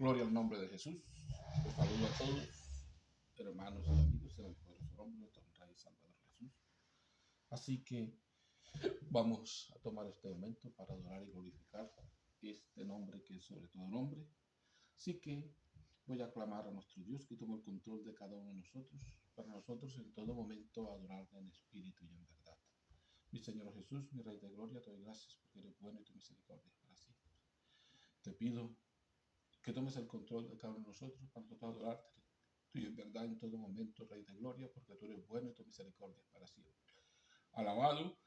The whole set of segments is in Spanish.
Gloria al nombre de Jesús. Los saludo a todos, hermanos y amigos, en el poderoso nombre de nuestro Rey y Salvador Jesús. Así que vamos a tomar este momento para adorar y glorificar este nombre que es sobre todo nombre. Así que voy a clamar a nuestro Dios que tome el control de cada uno de nosotros, para nosotros en todo momento adorarle en espíritu y en verdad. Mi Señor Jesús, mi Rey de Gloria, te doy gracias porque eres bueno y tu misericordia es para siempre. Te pido que tomes el control de cada uno de nosotros para nosotros adorarte, tú y en verdad en todo momento, Rey de Gloria, porque tú eres bueno y tu misericordia es para siempre. Alabado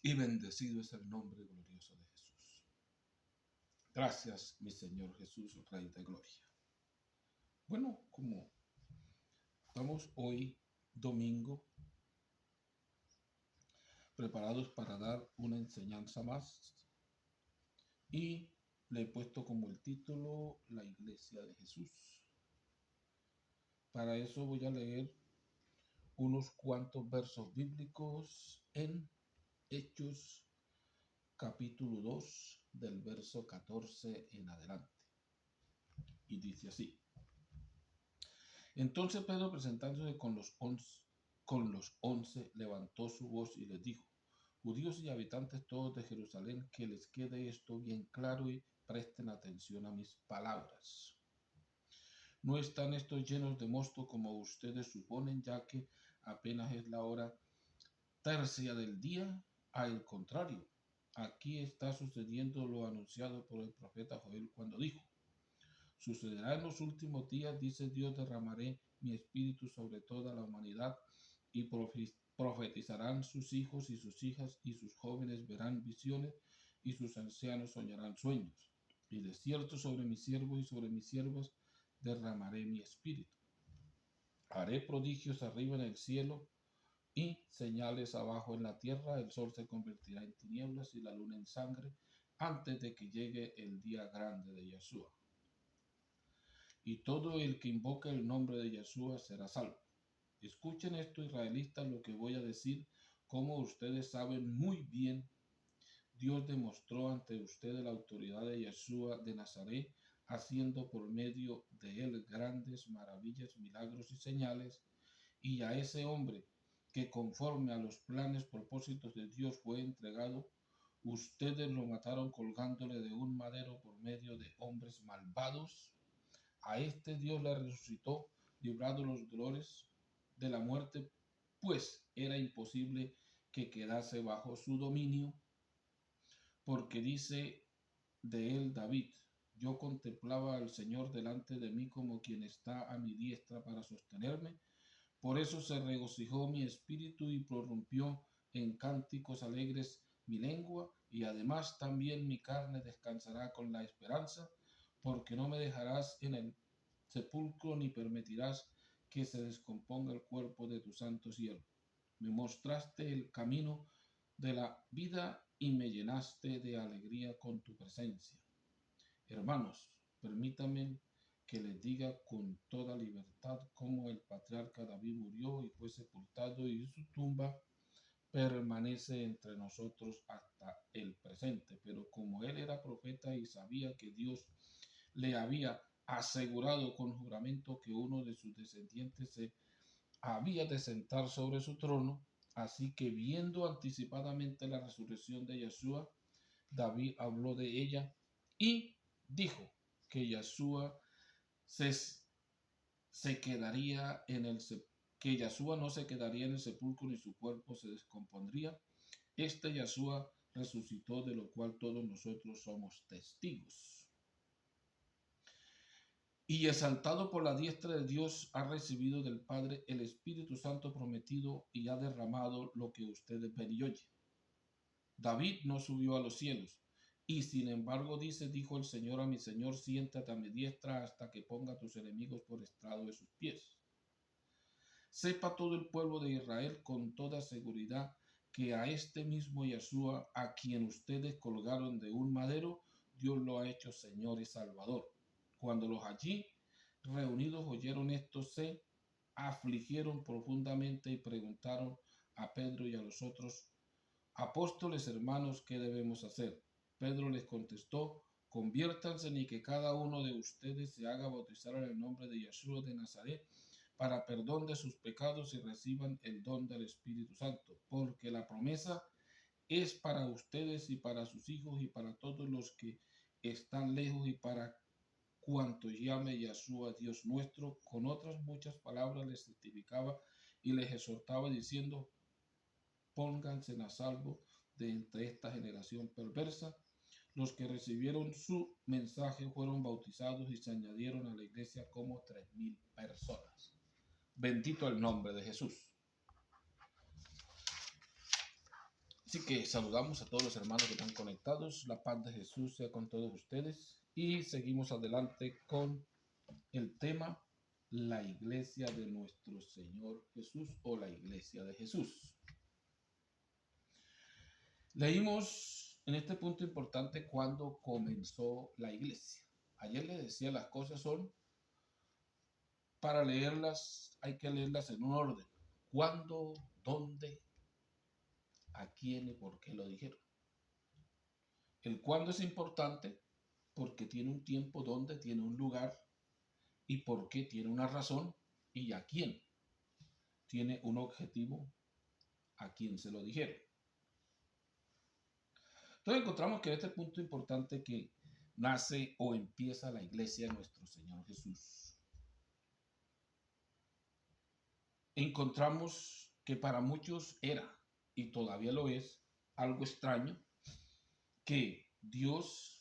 y bendecido es el nombre glorioso de Jesús. Gracias, mi Señor Jesús, Rey de Gloria. Bueno, como estamos hoy, domingo, preparados para dar una enseñanza más, y le he puesto como el título La Iglesia de Jesús. Para eso voy a leer unos cuantos versos bíblicos en Hechos capítulo 2 del verso 14 en adelante. Y dice así: Entonces Pedro, presentándose con los 11, levantó su voz y les dijo: Judíos y habitantes todos de Jerusalén, que les quede esto bien claro y presten atención a mis palabras. No están estos llenos de mosto como ustedes suponen, ya que apenas es la hora tercia del día. Al contrario, aquí está sucediendo lo anunciado por el profeta Joel cuando dijo: Sucederá en los últimos días, dice Dios, derramaré mi espíritu sobre toda la humanidad y profetizarán sus hijos y sus hijas, y sus jóvenes verán visiones y sus ancianos soñarán sueños. Y de cierto sobre mis siervos y sobre mis siervas derramaré mi espíritu. Haré prodigios arriba en el cielo y señales abajo en la tierra. El sol se convertirá en tinieblas y la luna en sangre antes de que llegue el día grande de Yeshua. Y todo el que invoque el nombre de Yeshua será salvo. Escuchen esto, israelitas, lo que voy a decir. Como ustedes saben muy bien, Dios demostró ante ustedes la autoridad de Yeshua de Nazaret, haciendo por medio de él grandes maravillas, milagros y señales. Y a ese hombre que conforme a los planes, propósitos de Dios fue entregado, ustedes lo mataron colgándole de un madero por medio de hombres malvados. A este Dios le resucitó, librando los dolores de la muerte, pues era imposible que quedase bajo su dominio, porque dice de él David: Yo contemplaba al Señor delante de mí como quien está a mi diestra para sostenerme. Por eso se regocijó mi espíritu y prorrumpió en cánticos alegres mi lengua, y además también mi carne descansará con la esperanza, porque no me dejarás en el sepulcro ni permitirás que se descomponga el cuerpo de tu santo siervo. Me mostraste el camino de la vida y me llenaste de alegría con tu presencia. Hermanos, permítanme que les diga con toda libertad cómo el patriarca David murió y fue sepultado, y su tumba permanece entre nosotros hasta el presente. Pero como él era profeta y sabía que Dios le había asegurado con juramento que uno de sus descendientes se había de sentar sobre su trono, así que viendo anticipadamente la resurrección de Yeshua, David habló de ella y dijo que Yeshua se quedaría en el que Yeshua no se quedaría en el sepulcro ni su cuerpo se descompondría. Este Yeshua resucitó, de lo cual todos nosotros somos testigos. Y exaltado por la diestra de Dios, ha recibido del Padre el Espíritu Santo prometido y ha derramado lo que ustedes ven y oyen. David no subió a los cielos, y sin embargo dijo el Señor a mi Señor: siéntate a mi diestra hasta que ponga a tus enemigos por estrado de sus pies. Sepa todo el pueblo de Israel con toda seguridad que a este mismo Yeshua, a quien ustedes colgaron de un madero, Dios lo ha hecho Señor y Salvador. Cuando los allí reunidos oyeron esto, se afligieron profundamente y preguntaron a Pedro y a los otros apóstoles: hermanos, ¿qué debemos hacer? Pedro les contestó: conviértanse y que cada uno de ustedes se haga bautizar en el nombre de Yeshua de Nazaret para perdón de sus pecados y reciban el don del Espíritu Santo, porque la promesa es para ustedes y para sus hijos y para todos los que están lejos y para cuanto llame Yeshua Dios nuestro. Con otras muchas palabras les testificaba y les exhortaba diciendo: pónganse a salvo de entre esta generación perversa. Los que recibieron su mensaje fueron bautizados y se añadieron a la iglesia como 3,000 personas. Bendito el nombre de Jesús. Así que saludamos a todos los hermanos que están conectados. La paz de Jesús sea con todos ustedes. Y seguimos adelante con el tema: la iglesia de nuestro Señor Jesús, o la iglesia de Jesús. Leímos en este punto importante cuándo comenzó la iglesia. Ayer les decía, las cosas son, para leerlas hay que leerlas en un orden: cuándo, dónde, a quién y por qué lo dijeron. El cuándo es importante porque tiene un tiempo, dónde tiene un lugar, y por qué tiene una razón, y a quién tiene un objetivo, a quién se lo dijeron. Entonces encontramos que en este punto importante que nace o empieza la iglesia de nuestro Señor Jesús, encontramos que para muchos era, y todavía lo es, algo extraño que Dios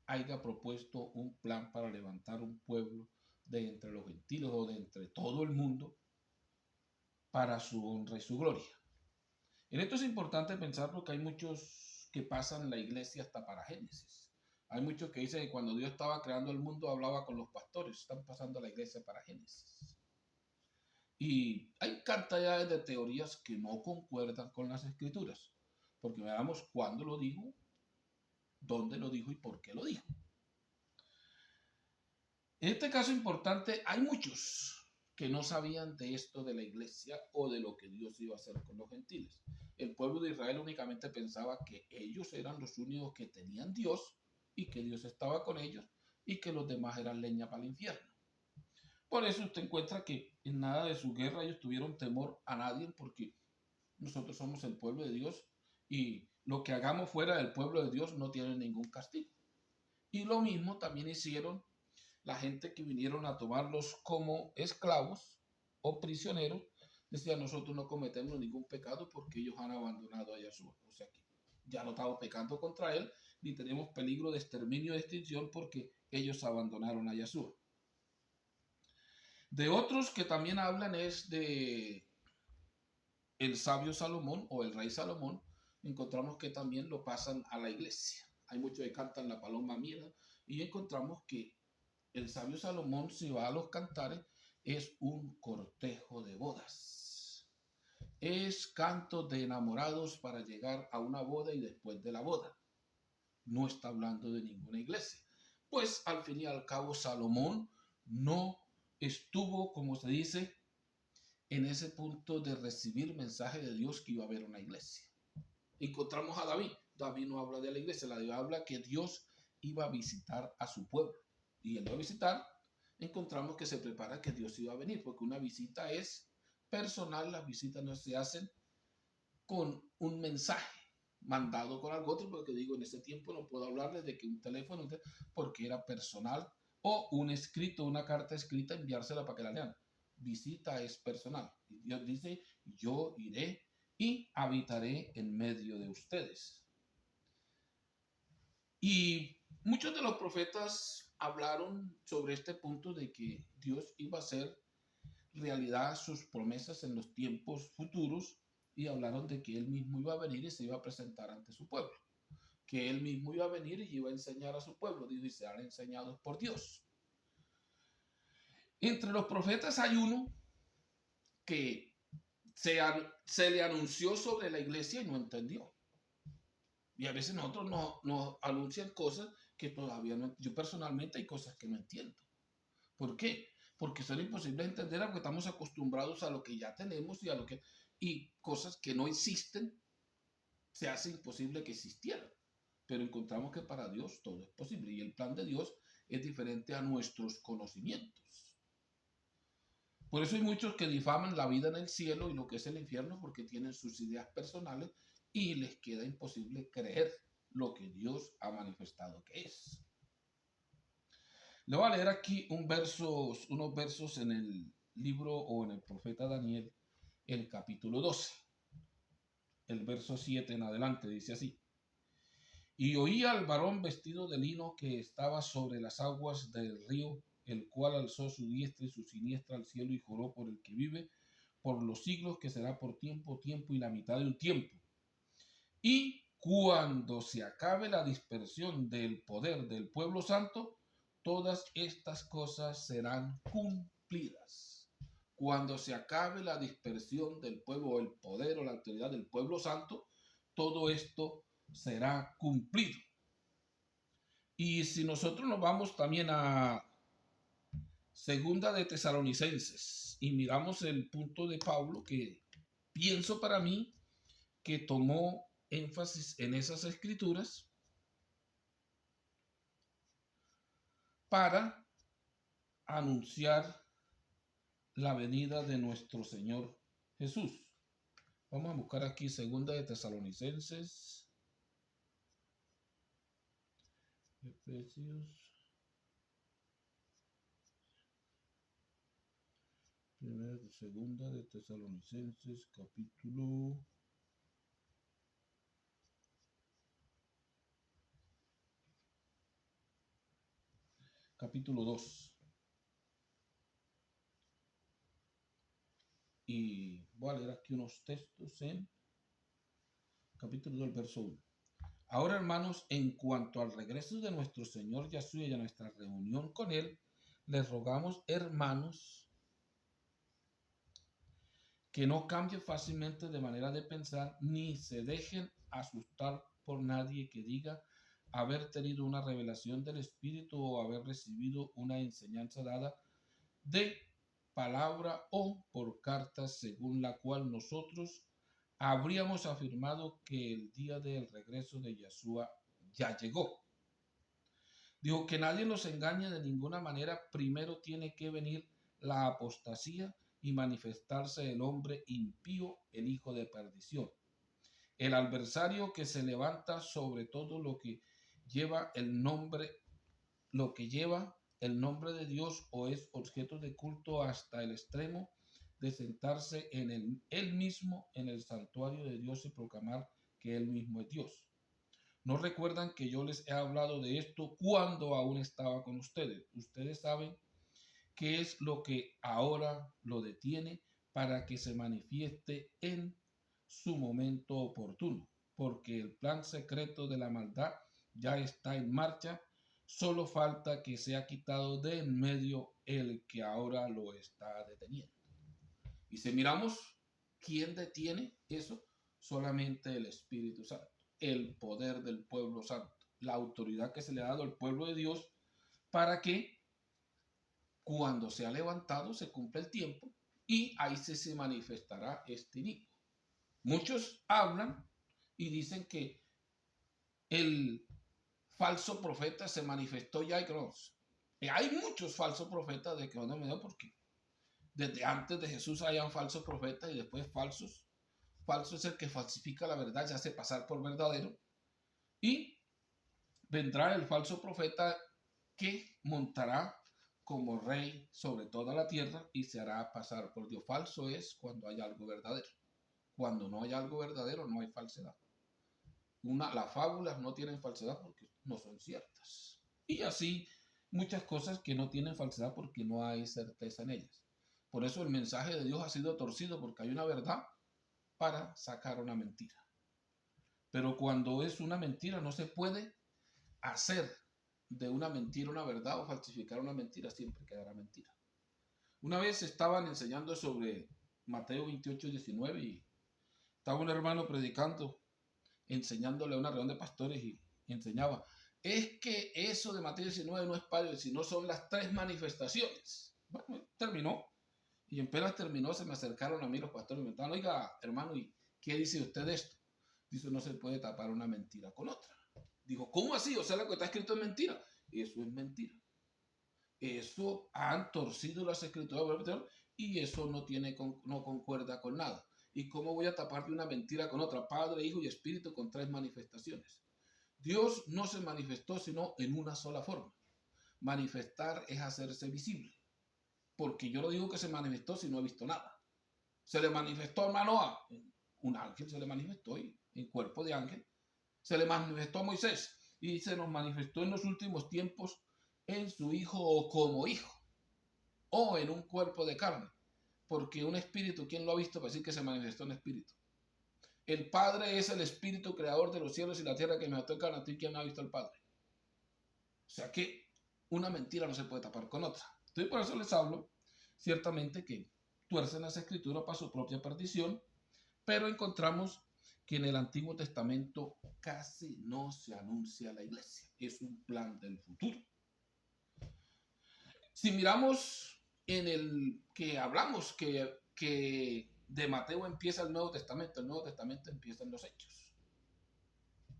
haya propuesto un plan para levantar un pueblo de entre los gentiles o de entre todo el mundo para su honra y su gloria. En esto es importante pensar porque hay muchos que pasan la iglesia hasta para Génesis. Hay muchos que dicen que cuando Dios estaba creando el mundo hablaba con los pastores. Están pasando la iglesia para Génesis. Y hay cantidades de teorías que no concuerdan con las escrituras, porque veamos cuándo lo dijo, dónde lo dijo y por qué lo dijo. En este caso importante, hay muchos que no sabían de esto de la iglesia o de lo que Dios iba a hacer con los gentiles. El pueblo de Israel únicamente pensaba que ellos eran los únicos que tenían Dios y que Dios estaba con ellos y que los demás eran leña para el infierno. Por eso usted encuentra que en nada de su guerra ellos tuvieron temor a nadie, porque nosotros somos el pueblo de Dios y lo que hagamos fuera del pueblo de Dios no tiene ningún castigo. Y lo mismo también hicieron la gente que vinieron a tomarlos como esclavos o prisioneros. Decían: nosotros no cometemos ningún pecado porque ellos han abandonado a Yeshua. O sea que ya no estamos pecando contra él, ni tenemos peligro de exterminio o de extinción porque ellos abandonaron a Yeshua. De otros que también hablan es de el sabio Salomón o el rey Salomón. Encontramos que también lo pasan a la iglesia. Hay muchos que cantan la paloma mira, y encontramos que el sabio Salomón, si va a los cantares, es un cortejo de bodas. Es canto de enamorados para llegar a una boda y después de la boda. No está hablando de ninguna iglesia. Pues al fin y al cabo Salomón no estuvo, como se dice, en ese punto de recibir mensaje de Dios que iba a haber una iglesia. Encontramos a David. David no habla de la iglesia, David habla que Dios iba a visitar a su pueblo. Y él va a visitar, encontramos que se prepara que Dios iba a venir, porque una visita es personal, las visitas no se hacen con un mensaje mandado con algo otro, porque digo, en ese tiempo no puedo hablarles de que un teléfono, porque era personal, o un escrito, una carta escrita, enviársela para que la lean. Visita es personal. Y Dios dice: yo iré y habitaré en medio de ustedes. Y muchos de los profetas hablaron sobre este punto de que Dios iba a hacer realidad sus promesas en los tiempos futuros, y hablaron de que él mismo iba a venir y se iba a presentar ante su pueblo, que él mismo iba a venir y iba a enseñar a su pueblo. Dijo: y serán enseñados por Dios. Entre los profetas hay uno que se le anunció sobre la iglesia y no entendió. Y a veces nosotros nos anuncian cosas que todavía no. Yo personalmente hay cosas que no entiendo. ¿Por qué? Porque son imposibles de entender, porque estamos acostumbrados a lo que ya tenemos y cosas que no existen se hace imposible que existieran. pero encontramos que para Dios todo es posible y el plan de Dios es diferente a nuestros conocimientos. Por eso hay muchos que difaman la vida en el cielo y lo que es el infierno porque tienen sus ideas personales y les queda imposible creer lo que Dios ha manifestado que es. Le voy a leer aquí unos versos en el libro o en el profeta Daniel, el capítulo 12, el verso 7 en adelante, dice así. Y oía al varón vestido de lino que estaba sobre las aguas del río, el cual alzó su diestra y su siniestra al cielo y juró por el que vive por los siglos, que será por tiempo, tiempo y la mitad de un tiempo. Y cuando se acabe la dispersión del poder del pueblo santo, todas estas cosas serán cumplidas. Cuando se acabe la dispersión del pueblo, o el poder o la autoridad del pueblo santo, todo esto será cumplido. Y si nosotros nos vamos también a Segunda de Tesalonicenses y miramos el punto de Pablo, que pienso para mí que tomó énfasis en esas escrituras para anunciar la venida de nuestro Señor Jesús. Vamos a buscar aquí Segunda de Tesalonicenses, Efesios, Segunda de Tesalonicenses, capítulo 2. Y voy a leer aquí unos textos en capítulo 2, verso 1. Ahora, hermanos, en cuanto al regreso de nuestro Señor Yahshua y a nuestra reunión con Él, les rogamos, hermanos, que no cambien fácilmente de manera de pensar, ni se dejen asustar por nadie que diga haber tenido una revelación del Espíritu o haber recibido una enseñanza dada de palabra o por cartas, según la cual nosotros habríamos afirmado que el día del regreso de Yahshua ya llegó. Dijo que nadie nos engañe de ninguna manera. Primero tiene que venir la apostasía y manifestarse el hombre impío, el hijo de perdición, el adversario que se levanta sobre todo lo que lleva el nombre de Dios o es objeto de culto, hasta el extremo de sentarse en él mismo en el santuario de Dios y proclamar que él mismo es Dios. ¿No recuerdan que yo les he hablado de esto cuando aún estaba con ustedes? Ustedes saben qué es lo que ahora lo detiene para que se manifieste en su momento oportuno, porque el plan secreto de la maldad ya está en marcha. Solo falta que sea quitado de en medio el que ahora lo está deteniendo. Y si miramos quién detiene eso, solamente el Espíritu Santo, el poder del pueblo santo, la autoridad que se le ha dado al pueblo de Dios para que cuando se ha levantado se cumpla el tiempo y ahí se manifestará este iniquo. Muchos hablan y dicen que el falso profeta se manifestó ya y hay muchos falsos profetas de que no me da porque desde antes de Jesús hayan falsos profetas y después falsos. Falso es el que falsifica la verdad, se hace pasar por verdadero. Y vendrá el falso profeta que montará como rey sobre toda la tierra y se hará pasar por Dios. Falso es cuando hay algo verdadero. Cuando no hay algo verdadero, no hay falsedad. Las fábulas no tienen falsedad porque no son ciertas. Y así muchas cosas que no tienen falsedad porque no hay certeza en ellas. Por eso el mensaje de Dios ha sido torcido, porque hay una verdad para sacar una mentira. Pero cuando es una mentira, no se puede hacer de una mentira una verdad o falsificar una mentira, siempre quedará mentira. Una vez estaban enseñando sobre Mateo 28:19 y estaba un hermano predicando, enseñándole a una reunión de pastores y enseñaba, es que eso de Mateo 19 no es para, sino son las tres manifestaciones. Bueno, terminó. Y apenas terminó, se me acercaron a mí los pastores y me preguntaron, oiga, hermano, ¿y qué dice usted de esto? Dice, no se puede tapar una mentira con otra. Dijo, ¿cómo así? O sea, lo que está escrito es mentira. Eso es mentira. Eso han torcido las escrituras y eso no concuerda con nada. ¿Y cómo voy a tapar de una mentira con otra? Padre, Hijo y Espíritu con 3 manifestaciones. Dios no se manifestó sino en una sola forma. Manifestar es hacerse visible. Porque yo no digo que se manifestó si no he visto nada. Se le manifestó a Manoah, un ángel se le manifestó en cuerpo de ángel. Se le manifestó a Moisés y se nos manifestó en los últimos tiempos en su hijo o como hijo o en un cuerpo de carne. Porque un espíritu, ¿quién lo ha visto para decir que se manifestó en espíritu? El Padre es el espíritu creador de los cielos y la tierra que me manifestó en carne. ¿A ti quién ha visto al Padre? O sea que una mentira no se puede tapar con otra. Entonces por eso les hablo, ciertamente que tuercen las escrituras para su propia perdición, pero encontramos que en el Antiguo Testamento casi no se anuncia la iglesia. Es un plan del futuro. Si miramos en el que hablamos que de Mateo empieza el Nuevo Testamento empieza en los Hechos.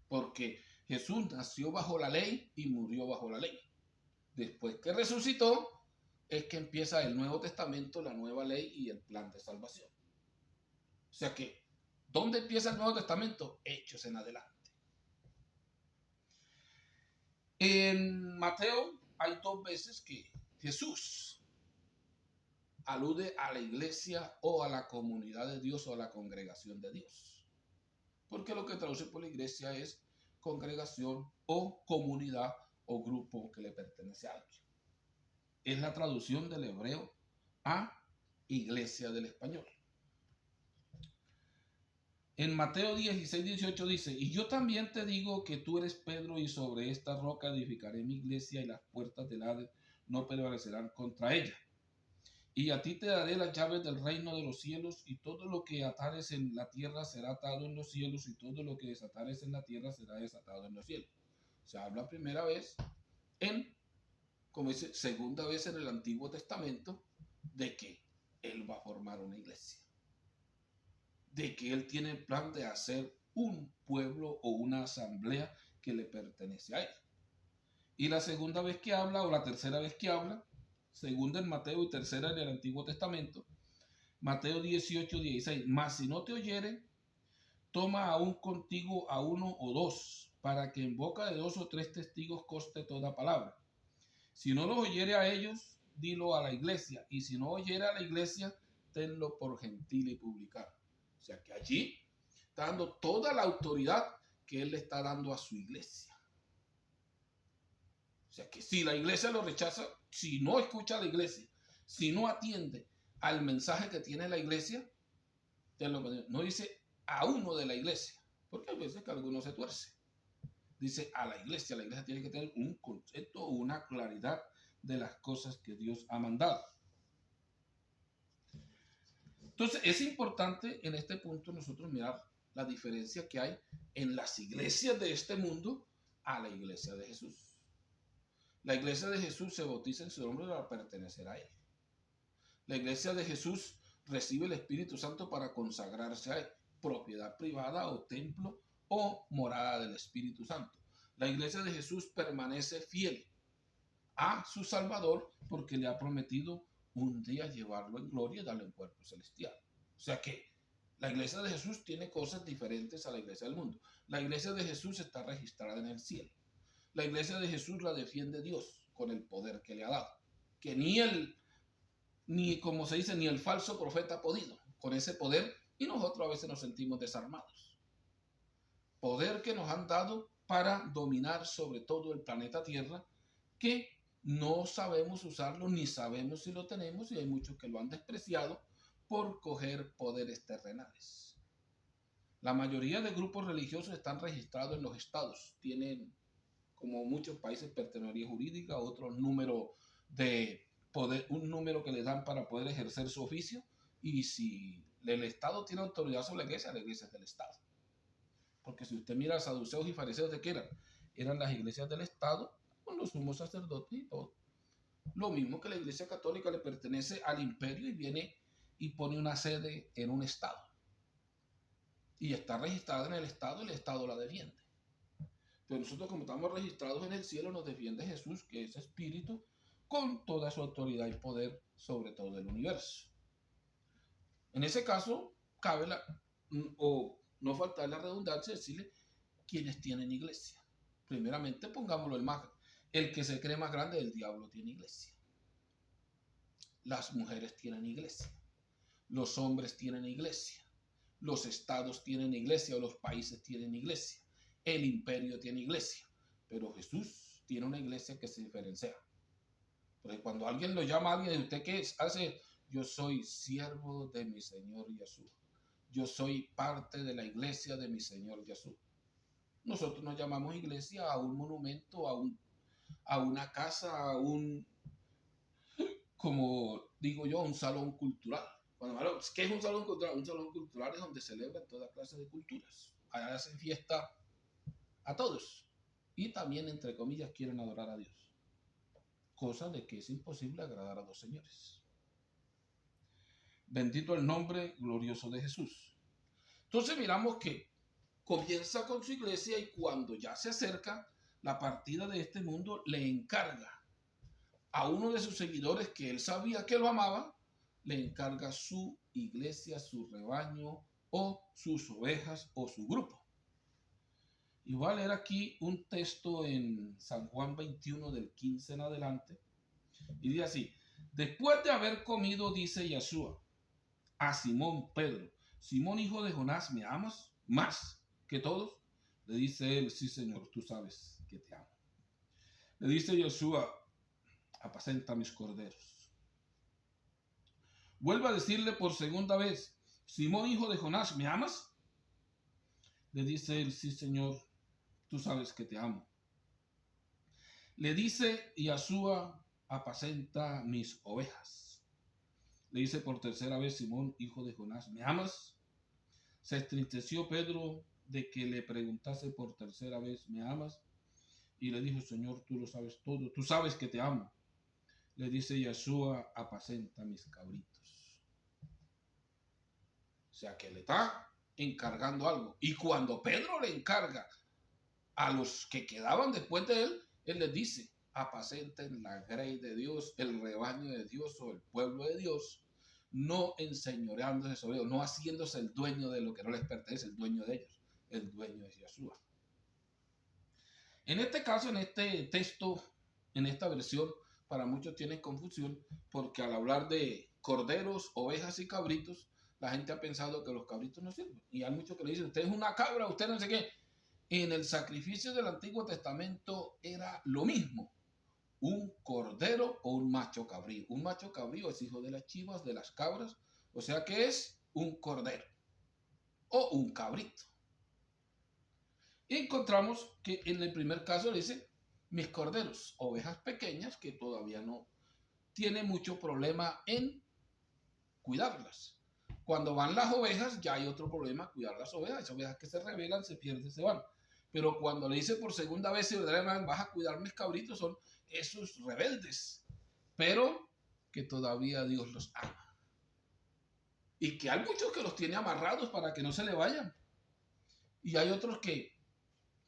Porque Jesús nació bajo la ley y murió bajo la ley. Después que resucitó, es que empieza el Nuevo Testamento, la nueva ley y el plan de salvación. O sea que, ¿dónde empieza el Nuevo Testamento? Hechos en adelante. En Mateo hay 2 veces que Jesús alude a la iglesia o a la comunidad de Dios o a la congregación de Dios. Porque lo que traduce por la iglesia es congregación o comunidad o grupo que le pertenece a alguien. Es la traducción del hebreo a iglesia del español. En Mateo 16:18 dice, y yo también te digo que tú eres Pedro y sobre esta roca edificaré mi iglesia y las puertas del Hades no prevalecerán contra ella. Y a ti te daré las llaves del reino de los cielos y todo lo que atares en la tierra será atado en los cielos y todo lo que desatares en la tierra será desatado en los cielos. Se habla primera vez como dice, segunda vez en el Antiguo Testamento de que Él va a formar una iglesia. De que Él tiene el plan de hacer un pueblo o una asamblea que le pertenece a Él. Y la segunda vez que habla, o la tercera vez que habla, segunda en Mateo y tercera en el Antiguo Testamento, Mateo 18:16, mas si no te oyeren, toma aún contigo a 1 o 2, para que en boca de 2 o 3 testigos conste toda palabra. Si no los oyere a ellos, dilo a la iglesia, y si no oyere a la iglesia, tenlo por gentil y publicano. O sea que allí está dando toda la autoridad que Él le está dando a su iglesia. O sea que si la iglesia lo rechaza, si no escucha a la iglesia, si no atiende al mensaje que tiene la iglesia, no dice a uno de la iglesia, porque hay veces que alguno se tuerce. Dice a la iglesia tiene que tener un concepto o una claridad de las cosas que Dios ha mandado. Entonces es importante en este punto nosotros mirar la diferencia que hay en las iglesias de este mundo a la iglesia de Jesús. La iglesia de Jesús se bautiza en su nombre para pertenecer a Él. La iglesia de Jesús recibe el Espíritu Santo para consagrarse a Él, propiedad privada o templo o morada del Espíritu Santo. La iglesia de Jesús permanece fiel a su Salvador porque le ha prometido un día llevarlo en gloria y darle un cuerpo celestial. O sea que la iglesia de Jesús tiene cosas diferentes a la iglesia del mundo. La iglesia de Jesús está registrada en el cielo. La iglesia de Jesús la defiende Dios con el poder que le ha dado. Que ni como se dice, ni el falso profeta ha podido con ese poder, y nosotros a veces nos sentimos desarmados. Poder que nos han dado para dominar sobre todo el planeta Tierra, que no sabemos usarlo ni sabemos si lo tenemos, y hay muchos que lo han despreciado por coger poderes terrenales. La mayoría de grupos religiosos están registrados en los estados, tienen como muchos países personería jurídica, otro número de poder, un número que le dan para poder ejercer su oficio, y si el Estado tiene autoridad sobre la iglesia es del Estado. Porque si usted mira a saduceos y fariseos, ¿de qué eran? Eran las iglesias del Estado con los sumos sacerdotes y todo. Lo mismo que la iglesia católica le pertenece al imperio y viene y pone una sede en un Estado. Y está registrada en el Estado y el Estado la defiende. Pero nosotros, como estamos registrados en el cielo, nos defiende Jesús, que es espíritu, con toda su autoridad y poder sobre todo el universo. En ese caso, cabe o no faltar la redundancia, decirle quienes tienen iglesia. Primeramente, pongámoslo el que se cree más grande del diablo tiene iglesia. Las mujeres tienen iglesia. Los hombres tienen iglesia. Los estados tienen iglesia o los países tienen iglesia. El imperio tiene iglesia. Pero Jesús tiene una iglesia que se diferencia. Porque cuando alguien lo llama a alguien, ¿usted qué hace? Yo soy siervo de mi Señor Jesús. Yo soy parte de la iglesia de mi Señor Jesús. Nosotros nos llamamos iglesia a un monumento, a una casa, como digo yo, un salón cultural. ¿Qué es un salón cultural? Un salón cultural es donde celebran toda clase de culturas. Allá hacen fiesta a todos. Y también, entre comillas, quieren adorar a Dios. Cosa de que es imposible agradar a dos señores. Bendito el nombre glorioso de Jesús. Entonces miramos que comienza con su iglesia y cuando ya se acerca la partida de este mundo, le encarga a uno de sus seguidores que él sabía que lo amaba, le encarga su iglesia, su rebaño o sus ovejas o su grupo. Y voy a leer aquí un texto en San Juan 21 del 15 en adelante. Y dice así: después de haber comido, dice Yeshua a Simón Pedro: Simón, hijo de Jonás, ¿me amas más que todos? Le dice él: sí, Señor, tú sabes que te amo. Le dice Yeshua: apacenta mis corderos. Vuelve a decirle por segunda vez: Simón, hijo de Jonás, ¿me amas? Le dice él: sí, Señor, tú sabes que te amo. Le dice Yeshua: apacenta mis ovejas. Le dice por tercera vez: Simón, hijo de Jonás, ¿me amas? Se entristeció Pedro de que le preguntase por tercera vez: ¿me amas? Y le dijo: Señor, tú lo sabes todo, tú sabes que te amo. Le dice Yeshua: apacenta mis cabritos. O sea que le está encargando algo. Y cuando Pedro le encarga a los que quedaban después de él, él les dice: apacenten la grey de Dios, el rebaño de Dios o el pueblo de Dios, no enseñoreándose sobre ellos, no haciéndose el dueño de lo que no les pertenece, el dueño de ellos. El dueño es Yeshua. En este caso, en este texto, en esta versión, para muchos tiene confusión porque al hablar de corderos, ovejas y cabritos, la gente ha pensado que los cabritos no sirven. Y hay muchos que le dicen: usted es una cabra, usted no sé qué. En el sacrificio del Antiguo Testamento era lo mismo: un cordero o un macho cabrío. Un macho cabrío es hijo de las chivas, de las cabras, o sea que es un cordero o un cabrito. Y encontramos que en el primer caso dice: mis corderos, ovejas pequeñas que todavía no tiene mucho problema en cuidarlas. Cuando van las ovejas ya hay otro problema: cuidar las ovejas. Las ovejas que se rebelan, se pierden, se van. Pero cuando le dice por segunda vez: si verdaderamente vas a cuidar mis cabritos, son esos rebeldes, pero que todavía Dios los ama. Y que hay muchos que los tiene amarrados para que no se le vayan. Y hay otros que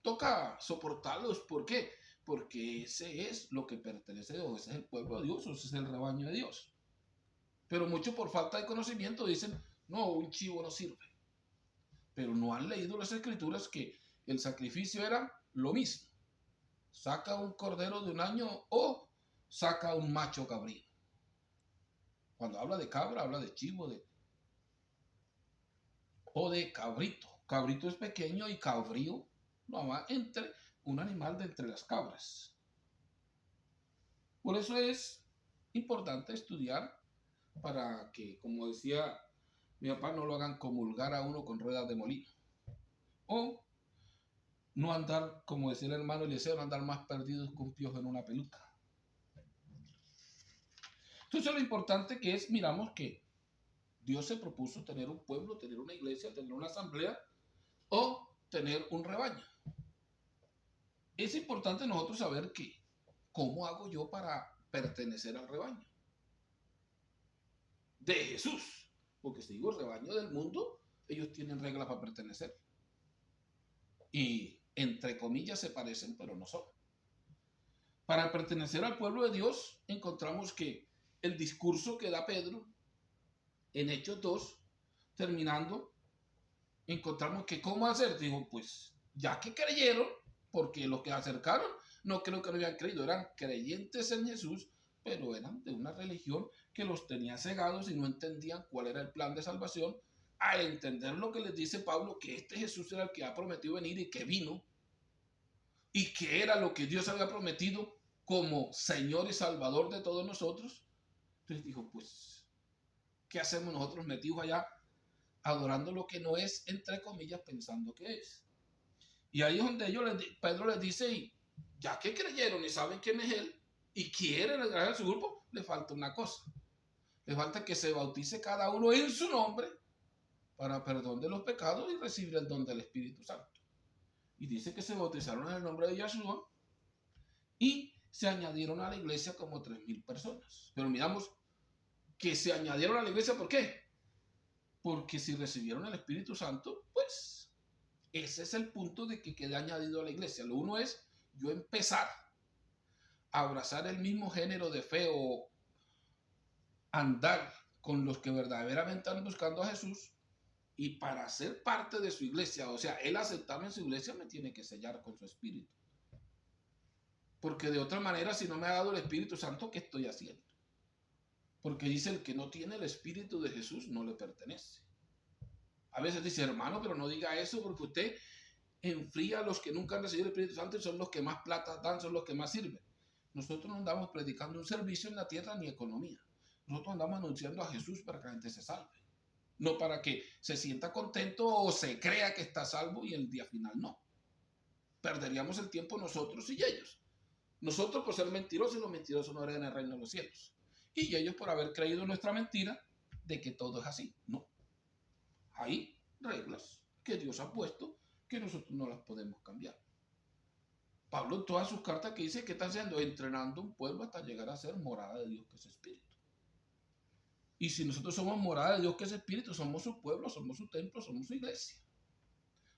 toca soportarlos. ¿Por qué? Porque ese es lo que pertenece a Dios, ese es el pueblo de Dios, ese es el rebaño de Dios. Pero muchos, por falta de conocimiento, dicen: no, un chivo no sirve. Pero no han leído las escrituras que el sacrificio era lo mismo. Saca un cordero de un año o saca un macho cabrío. Cuando habla de cabra, habla de chivo o de cabrito. Cabrito es pequeño y cabrío no va entre un animal de entre las cabras. Por eso es importante estudiar para que, como decía mi papá, no lo hagan comulgar a uno con ruedas de molino. O no andar, como decía el hermano Eliseo, no andar más perdidos que un piojo en una peluca. Entonces lo importante que es, miramos que Dios se propuso tener un pueblo, tener una iglesia, tener una asamblea o tener un rebaño. Es importante nosotros saber que, ¿cómo hago yo para pertenecer al rebaño de Jesús? Porque si digo rebaño del mundo, ellos tienen reglas para pertenecer. Y entre comillas se parecen, pero no son. Para pertenecer al pueblo de Dios, encontramos que el discurso que da Pedro en Hechos 2, terminando, encontramos que ¿cómo hacer? Dijo, pues ya que creyeron, porque los que acercaron no creo que no habían creído, eran creyentes en Jesús, pero eran de una religión que los tenía cegados y no entendían cuál era el plan de salvación. Al entender lo que les dice Pablo, que este Jesús era el que ha prometido venir y que vino, y que era lo que Dios había prometido como Señor y Salvador de todos nosotros, entonces dijo, pues, ¿qué hacemos nosotros metidos allá adorando lo que no es, entre comillas, pensando que es? Y ahí es donde Pedro les dice, y ya que creyeron y saben quién es Él y quieren agregar a su grupo, le falta una cosa. Le falta que se bautice cada uno en su nombre para perdón de los pecados y recibir el don del Espíritu Santo. Y dice que se bautizaron en el nombre de Yeshua y se añadieron a la iglesia como 3,000 personas. Pero miramos que se añadieron a la iglesia, ¿por qué? Porque si recibieron el Espíritu Santo, pues ese es el punto de que quede añadido a la iglesia. Lo uno es yo empezar a abrazar el mismo género de fe o andar con los que verdaderamente están buscando a Jesús, y para ser parte de su iglesia, o sea, él aceptarme en su iglesia, me tiene que sellar con su Espíritu. Porque de otra manera, si no me ha dado el Espíritu Santo, ¿qué estoy haciendo? Porque dice, el que no tiene el Espíritu de Jesús no le pertenece. A veces dice, hermano, pero no diga eso porque usted enfría a los que nunca han recibido el Espíritu Santo y son los que más plata dan, son los que más sirven. Nosotros no andamos predicando un servicio en la tierra ni economía. Nosotros andamos anunciando a Jesús para que la gente se salve. No para que se sienta contento o se crea que está salvo y el día final no. Perderíamos el tiempo nosotros y ellos. Nosotros por ser mentirosos y los mentirosos no heredan el reino de los cielos. Y ellos por haber creído en nuestra mentira de que todo es así. No. Hay reglas que Dios ha puesto que nosotros no las podemos cambiar. Pablo en todas sus cartas que dice que está haciendo, entrenando un pueblo hasta llegar a ser morada de Dios que es Espíritu. Y si nosotros somos morada de Dios que es Espíritu, somos su pueblo, somos su templo, somos su iglesia.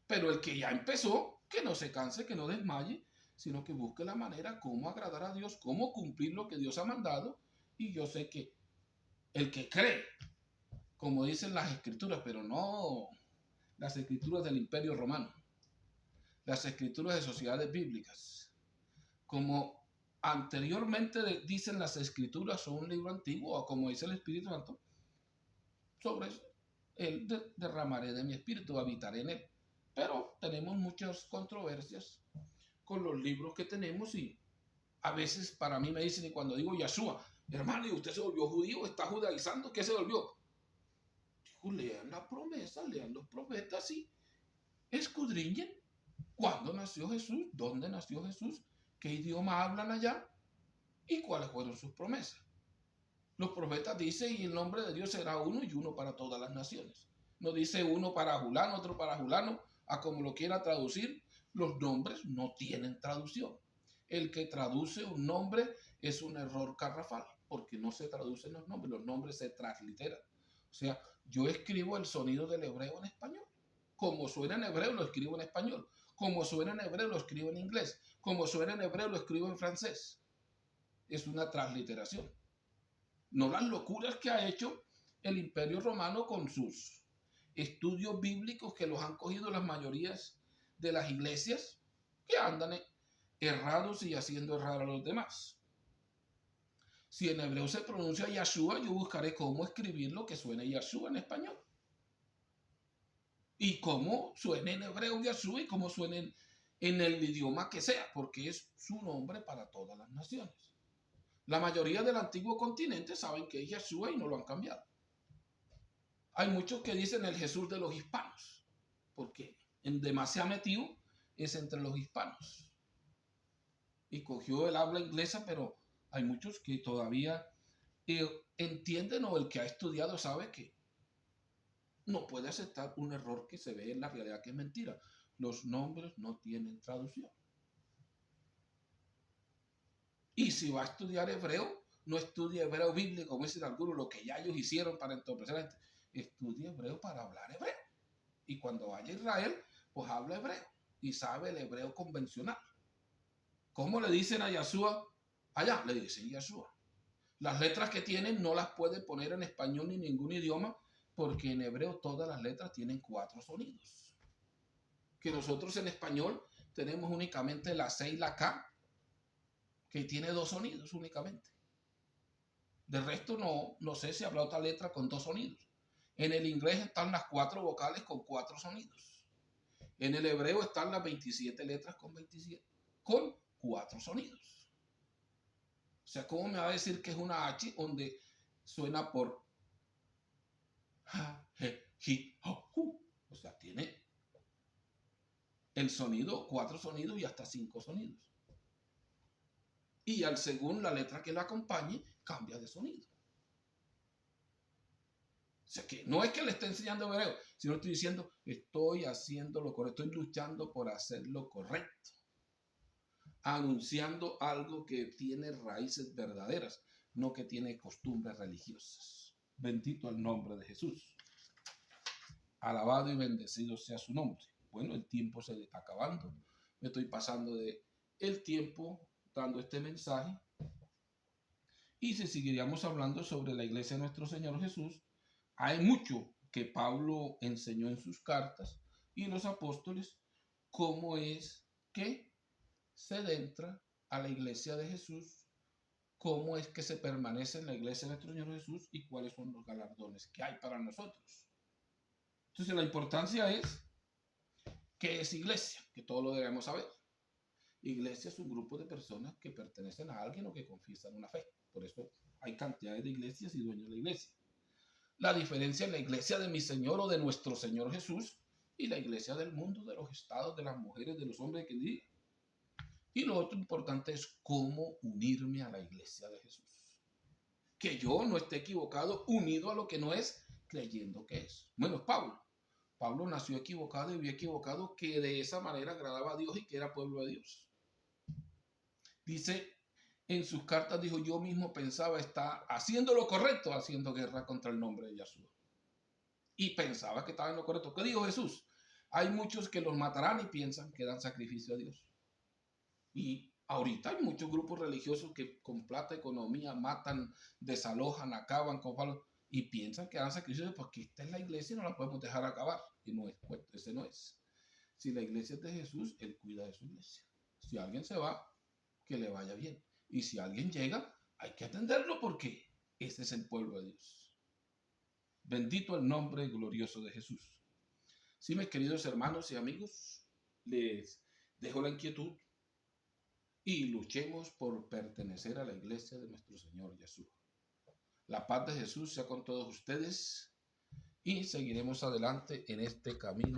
Pero el que ya empezó, que no se canse, que no desmaye, sino que busque la manera cómo agradar a Dios, cómo cumplir lo que Dios ha mandado. Y yo sé que el que cree, como dicen las escrituras, pero no las escrituras del Imperio Romano, las escrituras de sociedades bíblicas, como anteriormente dicen las escrituras, son un libro antiguo, o como dice el Espíritu Santo, sobre él derramaré de mi espíritu, habitaré en él. Pero tenemos muchas controversias con los libros que tenemos y a veces para mí me dicen, y cuando digo Yeshua, hermano, ¿y usted se volvió judío? ¿Está judaizando? ¿Qué se volvió? Digo, lean la promesa, lean los profetas y escudriñen cuándo nació Jesús, dónde nació Jesús, qué idioma hablan allá y cuáles fueron sus promesas. Los profetas dicen, y el nombre de Dios será uno y uno para todas las naciones. No dice uno para Julano, otro para Julano, a como lo quiera traducir. Los nombres no tienen traducción. El que traduce un nombre es un error garrafal, porque no se traducen los nombres se transliteran. O sea, yo escribo el sonido del hebreo en español. Como suena en hebreo, lo escribo en español. Como suena en hebreo, lo escribo en inglés. Como suena en hebreo, lo escribo en francés. Es una transliteración. No las locuras que ha hecho el Imperio Romano con sus estudios bíblicos que los han cogido las mayorías de las iglesias que andan errados y haciendo errar a los demás. Si en hebreo se pronuncia Yeshua, yo buscaré cómo escribir lo que suene Yeshua en español. Y cómo suene en hebreo Yeshua y cómo suene en el idioma que sea, porque es su nombre para todas las naciones. La mayoría del antiguo continente saben que es Yeshua y no lo han cambiado. Hay muchos que dicen el Jesús de los hispanos, porque en demasiado metido es entre los hispanos. Y cogió el habla inglesa, pero hay muchos que todavía entienden o el que ha estudiado sabe que no puede aceptar un error que se ve en la realidad que es mentira. Los nombres no tienen traducción. Y si va a estudiar hebreo, no estudie hebreo bíblico, como dicen algunos, lo que ya ellos hicieron para interpretar. Estudie hebreo para hablar hebreo. Y cuando vaya a Israel, pues habla hebreo. y sabe el hebreo convencional. ¿Cómo le dicen a Yeshua? Allá le dicen Yeshua. Las letras que tienen no las puede poner en español ni ningún idioma, porque en hebreo todas las letras tienen 4 sonidos. Que nosotros en español tenemos únicamente la C y la K, que tiene 2 sonidos únicamente. De resto no sé si habrá otra letra con 2 sonidos. En el inglés están las 4 vocales con 4 sonidos. En el hebreo están las 27 letras con 4 sonidos. O sea, ¿cómo me va a decir que es una H donde suena por ha, he, hi, ho, hu? O sea, tiene el sonido, 4 sonidos y hasta 5 sonidos. Y al según la letra que la acompañe, cambia de sonido. O sea que no es que le esté enseñando hebreo, sino estoy diciendo, estoy haciendo lo correcto, estoy luchando por hacer lo correcto. Anunciando algo que tiene raíces verdaderas, no que tiene costumbres religiosas. Bendito el nombre de Jesús. Alabado y bendecido sea su nombre. Bueno, el tiempo se está acabando. Me estoy pasando de el tiempo dando este mensaje. Y si seguiríamos hablando sobre la iglesia de nuestro Señor Jesús, hay mucho que Pablo enseñó en sus cartas y los apóstoles, cómo es que se entra a la iglesia de Jesús, cómo es que se permanece en la iglesia de nuestro Señor Jesús y cuáles son los galardones que hay para nosotros. Entonces la importancia es ¿qué es iglesia? Que todo lo debemos saber. Iglesia es un grupo de personas que pertenecen a alguien o que confiesan una fe. Por eso hay cantidades de iglesias y dueños de la iglesia. La diferencia en la iglesia de mi Señor o de nuestro Señor Jesús y la iglesia del mundo, de los estados, de las mujeres, de los hombres que digan. Y lo otro importante es cómo unirme a la iglesia de Jesús. Que yo no esté equivocado, unido a lo que no es, creyendo que es. Bueno, es Pablo. Pablo nació equivocado y vio equivocado que de esa manera agradaba a Dios y que era pueblo de Dios. Dice en sus cartas, dijo, yo mismo pensaba estar haciendo lo correcto, haciendo guerra contra el nombre de Yeshua. Y pensaba que estaba en lo correcto. ¿Qué dijo Jesús? Hay muchos que los matarán y piensan que dan sacrificio a Dios. Y ahorita hay muchos grupos religiosos que con plata, economía, matan, desalojan, acaban con palos y piensan que dan sacrificios porque esta es la iglesia y no la podemos dejar acabar. Y no es, pues, ese no es. Si la iglesia es de Jesús, Él cuida de su iglesia. Si alguien se va, que le vaya bien. Y si alguien llega, hay que atenderlo porque ese es el pueblo de Dios. Bendito el nombre glorioso de Jesús. Sí, mis queridos hermanos y amigos, les dejo la inquietud y luchemos por pertenecer a la iglesia de nuestro Señor Jesús. La paz de Jesús sea con todos ustedes y seguiremos adelante en este camino.